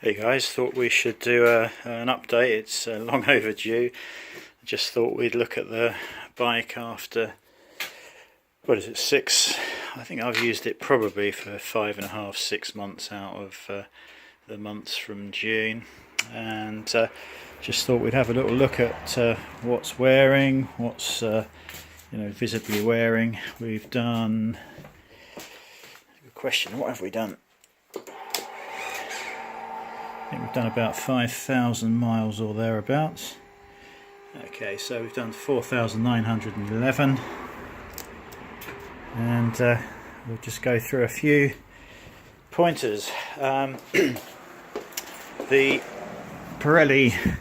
Hey guys, thought we should do an update. It's long overdue. Just thought we'd look at the bike after, what is it, I think I've used it probably for 5.5, 6 months out of the months from June, and just thought we'd have a little look at what's wearing, what's visibly wearing. We've done, good question, what have we done? I think we've done about 5,000 miles or thereabouts. Okay, so we've done 4,911, and we'll just go through a few pointers. The Pirelli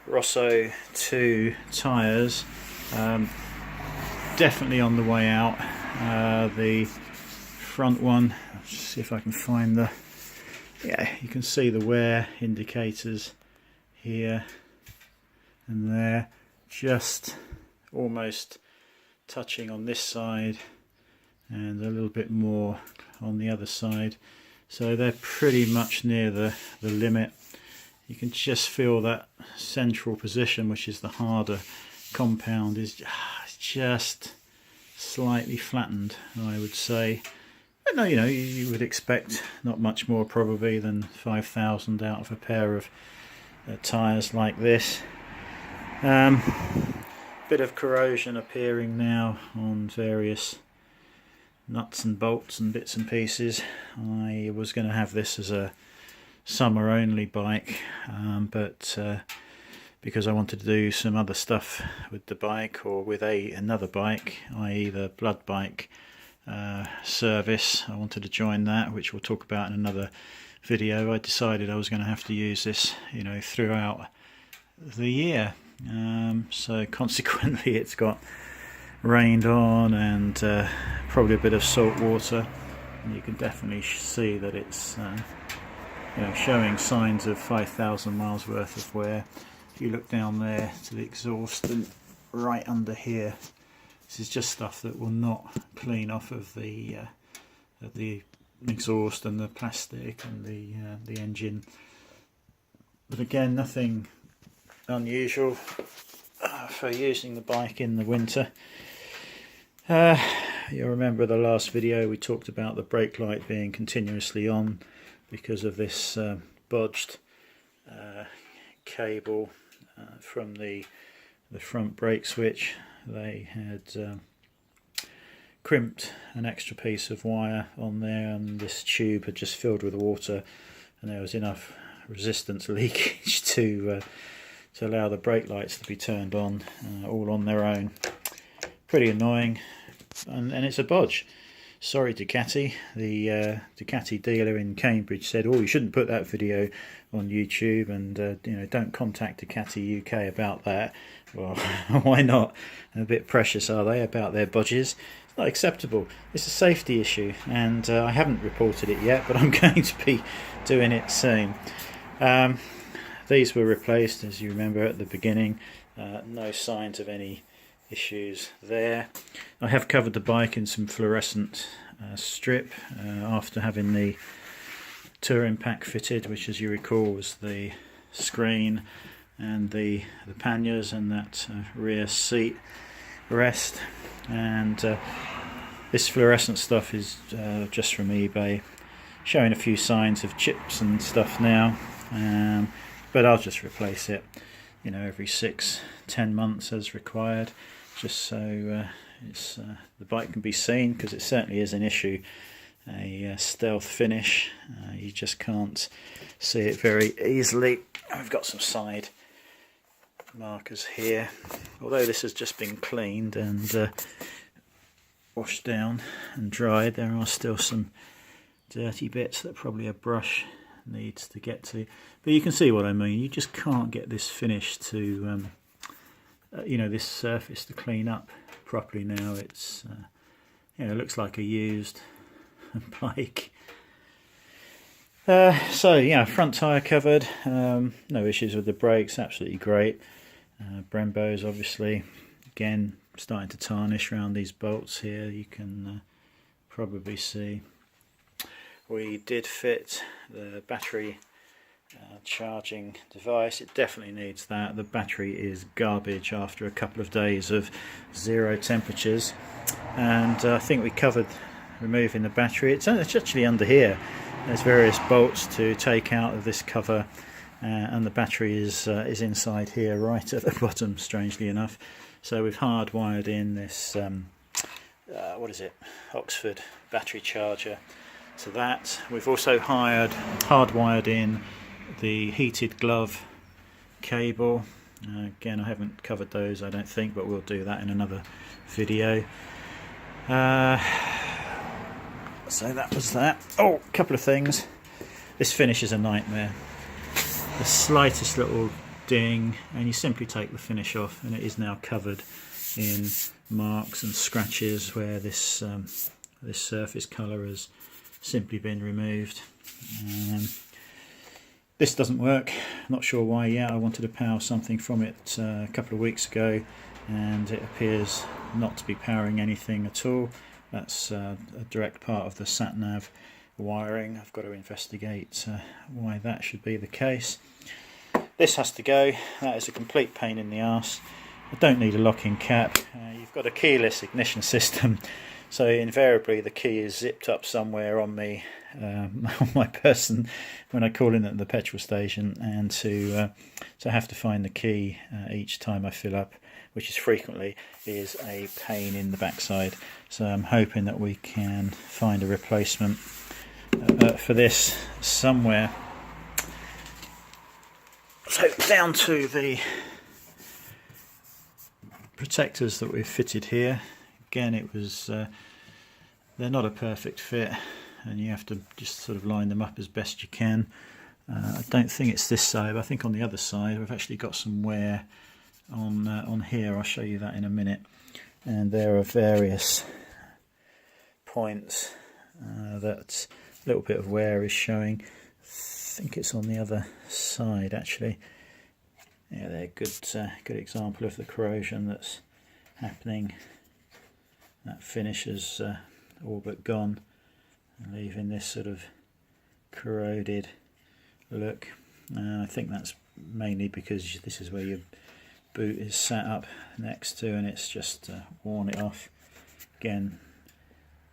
Rosso 2 tyres, definitely on the way out. The front one, let's see if I can find the, yeah, you can see the wear indicators here and there, just almost touching on this side and a little bit more on the other side, so they're pretty much near the limit. You can just feel that central position, which is the harder compound, is just slightly flattened, I would say. But no, you would expect not much more probably than 5,000 out of a pair of tyres like this. Bit of corrosion appearing now on various nuts and bolts and bits and pieces. I was going to have this as a summer only bike, but because I wanted to do some other stuff with the bike or with another bike, i.e. the blood bike service, I wanted to join that, which we'll talk about in another video. I decided I was going to have to use this throughout the year, so consequently it's got rained on and probably a bit of salt water, and you can definitely see that it's showing signs of 5,000 miles worth of wear. If you look down there to the exhaust and right under here, this is just stuff that will not clean off of the exhaust and the plastic and the engine. But again, nothing unusual for using the bike in the winter. You'll remember the last video we talked about the brake light being continuously on because of this bodged cable from the front brake switch. They had crimped an extra piece of wire on there, and this tube had just filled with water, and there was enough resistance leakage to allow the brake lights to be turned on all on their own. Pretty annoying, and it's a bodge. Sorry Ducati. The Ducati dealer in Cambridge said, "Oh, you shouldn't put that video on YouTube, and don't contact Ducati UK about that." Well, why not? A bit precious, are they, about their bodges? It's not acceptable. It's a safety issue, and I haven't reported it yet, but I'm going to be doing it soon. These were replaced, as you remember, at the beginning. No signs of any issues there. I have covered the bike in some fluorescent strip after having the touring pack fitted, which, as you recall, was the screen and the panniers and that rear seat rest. And this fluorescent stuff is just from eBay, showing a few signs of chips and stuff now, but I'll just replace it every 6-10 months as required, just so the bike can be seen, because it certainly is an issue. A stealth finish, you just can't see it very easily. I've got some side markers here, although this has just been cleaned and washed down and dried. There are still some dirty bits that probably a brush needs to get to, but you can see what I mean. You just can't get this finish to this surface to clean up properly now. It's it looks like a used bike. So yeah, front tyre covered, no issues with the brakes, absolutely great. Brembos, obviously, again starting to tarnish around these bolts here, you can probably see. We did fit the battery charging device. It definitely needs that. The battery is garbage after a couple of days of 0 temperatures, and I think we covered removing the battery. It's actually under here. There's various bolts to take out of this cover, and the battery is inside here right at the bottom, strangely enough. So we've hardwired in this what is it, Oxford battery charger to that. We've also hardwired in the heated glove cable. Again, I haven't covered those, I don't think, but we'll do that in another video. So that was that. Oh, a couple of things. This finish is a nightmare. The slightest little ding and you simply take the finish off, and it is now covered in marks and scratches where this this surface colour has simply been removed. This doesn't work, not sure why yet. I wanted to power something from it a couple of weeks ago, and it appears not to be powering anything at all. That's a direct part of the sat-nav wiring. I've got to investigate why that should be the case. This has to go. That is a complete pain in the arse. I don't need a locking cap. You've got a keyless ignition system, so invariably the key is zipped up somewhere on me, on my person when I call in at the petrol station, and to have to find the key each time I fill up, which is frequently, is a pain in the backside. So I'm hoping that we can find a replacement for this somewhere. So down to the protectors that we've fitted here. Again, it was they're not a perfect fit, and you have to just sort of line them up as best you can. I don't think it's this side, but I think on the other side we've actually got some wear on here. I'll show you that in a minute. And there are various points that a little bit of wear is showing. I think it's on the other side actually. Yeah, they're a good example of the corrosion that's happening. That finish is all but gone, leaving this sort of corroded look. I think that's mainly because this is where your boot is sat up next to, and it's just worn it off. Again,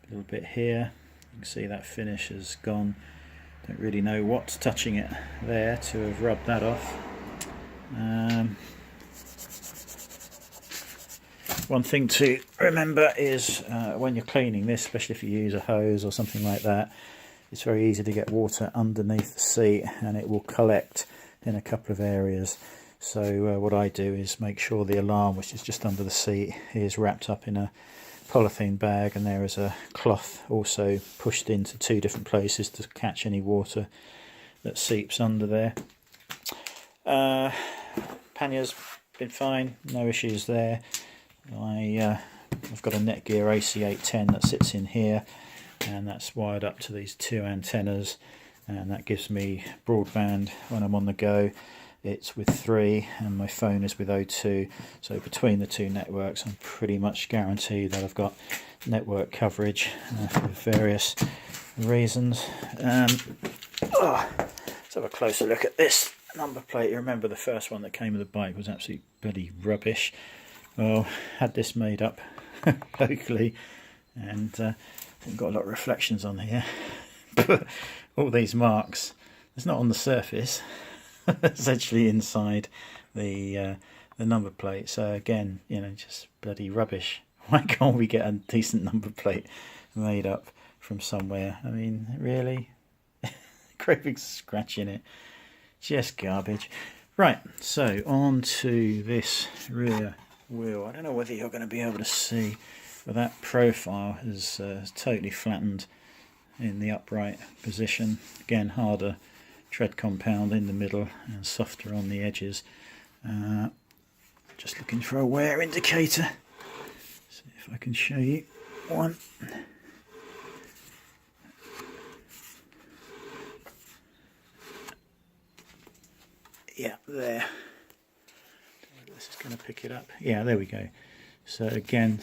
a little bit here. You can see that finish has gone. Don't really know what's touching it there to have rubbed that off. One thing to remember is when you're cleaning this, especially if you use a hose or something like that, it's very easy to get water underneath the seat, and it will collect in a couple of areas. So what I do is make sure the alarm, which is just under the seat, is wrapped up in a polythene bag, and there is a cloth also pushed into 2 different places to catch any water that seeps under there. Panniers been fine, no issues there. I've got a Netgear AC810 that sits in here, and that's wired up to these 2 antennas, and that gives me broadband when I'm on the go. It's with 3 and my phone is with O2, so between the 2 networks I'm pretty much guaranteed that I've got network coverage for various reasons. Let's have a closer look at this number plate. You remember the first one that came with the bike was absolutely bloody rubbish. Well, had this made up locally, and I've got a lot of reflections on here. But all these marks, it's not on the surface. It's actually inside the number plate. So again, you know, just bloody rubbish. Why can't we get a decent number plate made up from somewhere? I mean, really? Great big scratch in it. Just garbage. Right, so on to this rear wheel. I don't know whether you're going to be able to see, but that profile is totally flattened in the upright position. Again, harder tread compound in the middle and softer on the edges. Just looking for a wear indicator. See if I can show you one. Yeah, there. This is going to pick it up. Yeah, there we go. So again,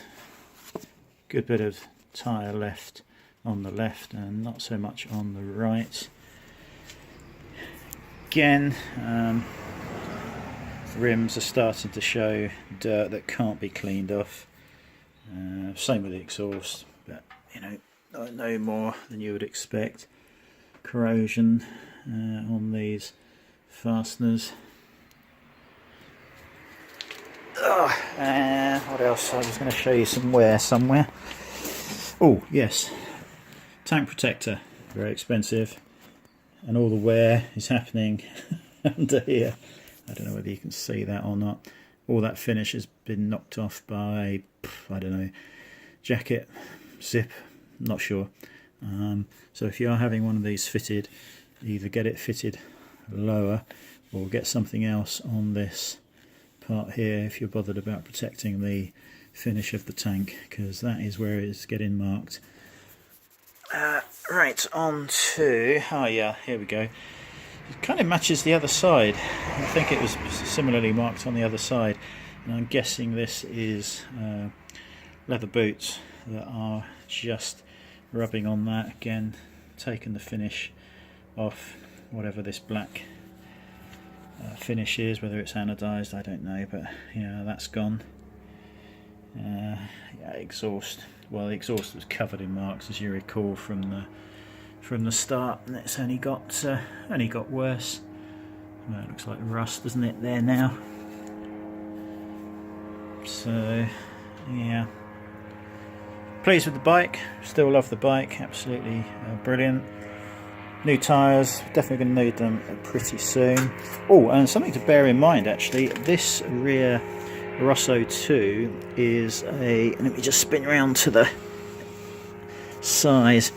good bit of tyre left on the left and not so much on the right. again, rims are starting to show dirt that can't be cleaned off. Same with the exhaust, but you know, no more than you would expect. Corrosion on these fasteners. What else? I was going to show you some wear somewhere. Oh yes, tank protector, very expensive, and all the wear is happening under here. I don't know whether you can see that or not. All that finish has been knocked off by, I don't know, jacket, zip, not sure. So if you are having one of these fitted, either get it fitted lower or get something else on this part here if you're bothered about protecting the finish of the tank, because that is where it's getting marked. Right, on to, oh yeah, here we go. It kind of matches the other side. I think it was similarly marked on the other side, and I'm guessing this is leather boots that are just rubbing on that. Again, taking the finish off whatever this black finish is, whether it's anodized, I don't know, but yeah, that's gone. Yeah, exhaust. Well, the exhaust was covered in marks, as you recall from the start, and it's only got worse. Well, it looks like rust, doesn't it, there now? So yeah, pleased with the bike. Still love the bike. Absolutely brilliant. New tyres. Definitely going to need them pretty soon. Oh, and something to bear in mind actually. This rear Rosso 2 is a. Let me just spin around to the size.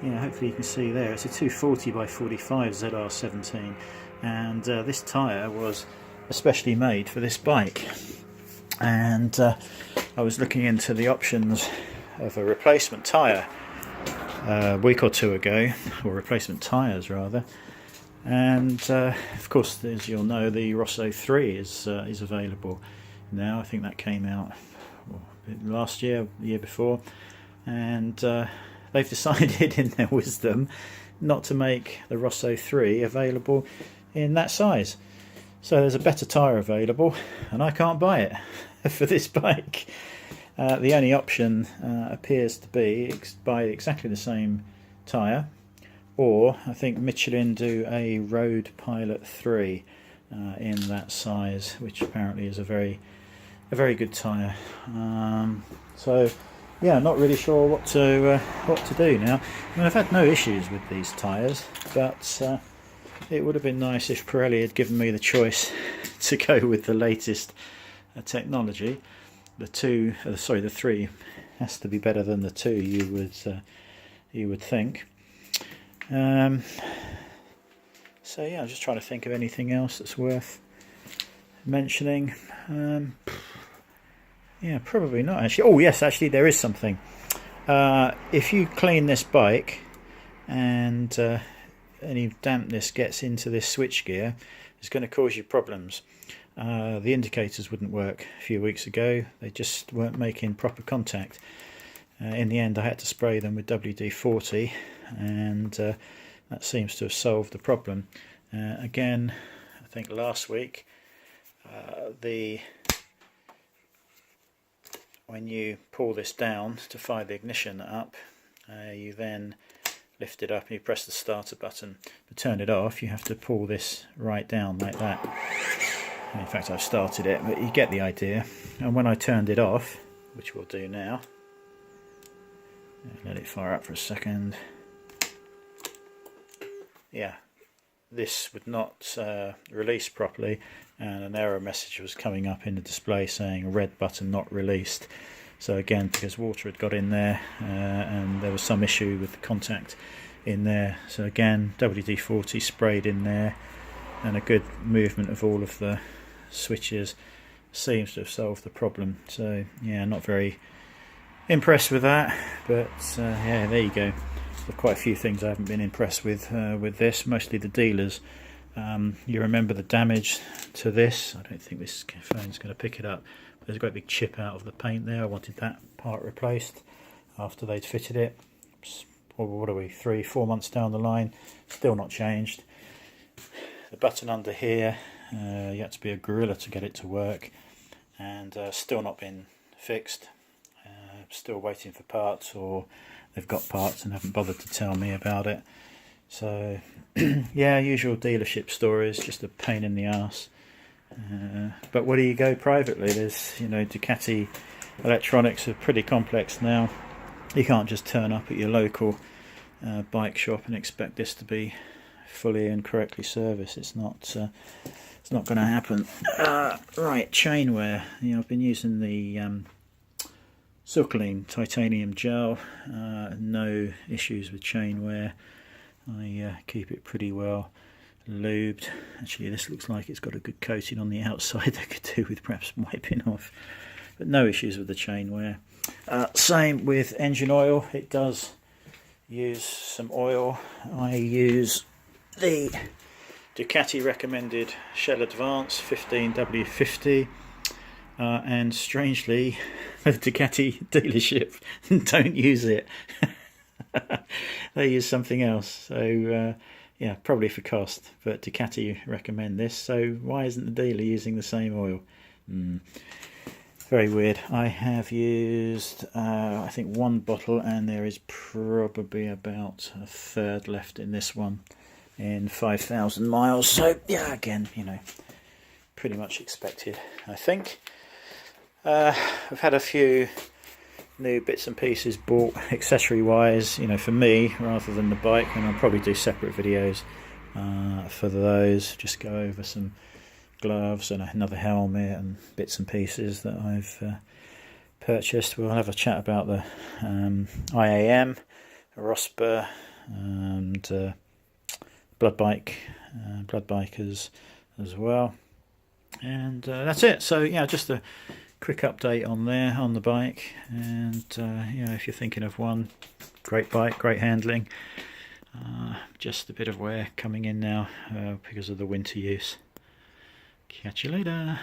Yeah, hopefully you can see there. It's a 240 by 45 ZR17, and this tyre was especially made for this bike. And I was looking into the options of a replacement tyre a week or two ago, or replacement tyres rather, and of course, as you'll know, the Rosso 3 is available now. I think that came out last year, the year before, and they've decided in their wisdom not to make the Rosso 3 available in that size. So there's a better tyre available, and I can't buy it for this bike. The only option appears to be buy exactly the same tyre, or I think Michelin do a Road Pilot 3 in that size, which apparently is a very good tyre. So yeah, not really sure what to do now. I mean, I've had no issues with these tyres, but it would have been nice if Pirelli had given me the choice to go with the latest technology. The 3 has to be better than the 2, you would think. So yeah, I'm just trying to think of anything else that's worth mentioning. Yeah, probably not actually. Oh yes, actually there is something. If you clean this bike and any dampness gets into this switchgear, it's going to cause you problems. The indicators wouldn't work a few weeks ago. They just weren't making proper contact. In the end I had to spray them with WD-40, and that seems to have solved the problem. Again, I think last week, when you pull this down to fire the ignition up, you then lift it up and you press the starter button. To turn it off, you have to pull this right down like that. In fact, I've started it, but you get the idea. And when I turned it off, which we'll do now, let it fire up for a second. Yeah, this would not release properly, and an error message was coming up in the display saying red button not released. So again, because water had got in there and there was some issue with the contact in there. So again, WD-40 sprayed in there, and a good movement of all of the switches seems to have solved the problem. So yeah, not very impressed with that, but yeah, there you go. There's quite a few things I haven't been impressed with this, mostly the dealers. You remember the damage to this. I don't think this phone's going to pick it up. There's a great big chip out of the paint there. I wanted that part replaced after they'd fitted it. What are we, 3-4 months down the line, still not changed. The button under here, you had to be a gorilla to get it to work, and still not been fixed. Still waiting for parts, or they've got parts and haven't bothered to tell me about it. So yeah, usual dealership stories, just a pain in the arse. But where do you go privately? There's, you know, Ducati electronics are pretty complex now. You can't just turn up at your local bike shop and expect this to be fully and correctly serviced. It's not going to happen. Right, chain wear. You know, I've been using the Silcoline titanium gel. No issues with chain wear. I keep it pretty well lubed. Actually, this looks like it's got a good coating on the outside that could do with perhaps wiping off. But no issues with the chain wear. Same with engine oil. It does use some oil. I use the Ducati recommended Shell Advance 15W50, and strangely the Ducati dealership don't use it. They use something else. So yeah, probably for cost, but Ducati recommend this, so why isn't the dealer using the same oil? Very weird. I have used I think one bottle, and there is probably about a third left in this one in 5,000 miles. So yeah, again, you know, pretty much expected, I think. I've had a few new bits and pieces bought accessory wise, you know, for me rather than the bike, and I'll probably do separate videos for those. Just go over some gloves and another helmet and bits and pieces that I've purchased. We'll have a chat about the IAM, Rosper, and blood bikers as well, and that's it. So yeah, just a quick update on there on the bike, and you know, if you're thinking of one, great bike, great handling, just a bit of wear coming in now because of the winter use. Catch you later.